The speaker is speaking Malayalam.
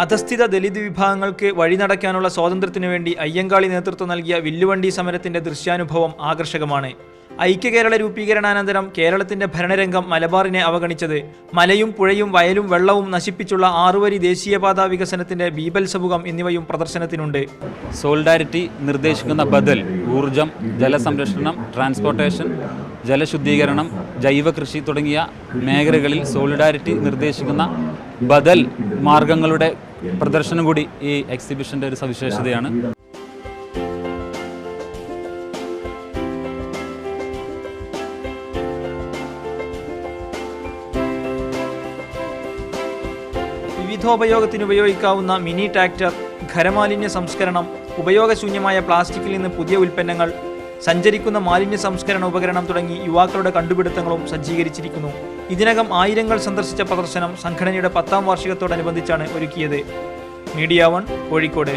അധസ്ഥിത ദലിത് വിഭാഗങ്ങൾക്ക് വഴിനടക്കാനുള്ള സ്വാതന്ത്ര്യത്തിനു വേണ്ടി അയ്യങ്കാളി നേതൃത്വം നൽകിയ വില്ലുവണ്ടി സമരത്തിന്റെ ദൃശ്യാനുഭവം ആകർഷകമാണ്. ഐക്യകേരള രൂപീകരണാനന്തരം കേരളത്തിന്റെ ഭരണരംഗം മലബാറിനെ അവഗണിച്ചത് മലയും പുഴയും വയലും വെള്ളവും നശിപ്പിച്ചുള്ള 6 വരി ദേശീയപാതാ വികസനത്തിന്റെ ബീഭത്സമുഖം എന്നിവയും പ്രദർശനത്തിനുണ്ട്. സോളിഡാരിറ്റി നിർദ്ദേശിക്കുന്ന ബദൽ ഊർജം, ജലസംരക്ഷണം, ട്രാൻസ്പോർട്ടേഷൻ, ജലശുദ്ധീകരണം, ജൈവ കൃഷി തുടങ്ങിയ മേഖലകളിൽ സോളിഡാരിറ്റി നിർദ്ദേശിക്കുന്ന ബദൽ മാർഗങ്ങളുടെ പ്രദർശനം കൂടി ഈ എക്സിബിഷന്റെ ഒരു സവിശേഷതയാണ്. വിവിധോപയോഗത്തിനുപയോഗിക്കാവുന്ന മിനി ട്രാക്ടർ, ഖരമാലിന്യ സംസ്കരണം, ഉപയോഗശൂന്യമായ പ്ലാസ്റ്റിക്കിൽ നിന്ന് പുതിയ ഉൽപ്പന്നങ്ങൾ, സഞ്ചരിക്കുന്ന മാലിന്യ സംസ്കരണ ഉപകരണം തുടങ്ങി യുവാക്കളുടെ കണ്ടുപിടുത്തങ്ങളും സജ്ജീകരിച്ചിരിക്കുന്നു. ഇതിനകം ആയിരങ്ങൾ സന്ദർശിച്ച പ്രദർശനം സംഘടനയുടെ 10ാം വാർഷികത്തോടനുബന്ധിച്ചാണ് ഒരുക്കിയത്. മീഡിയ 1 കോഴിക്കോട്.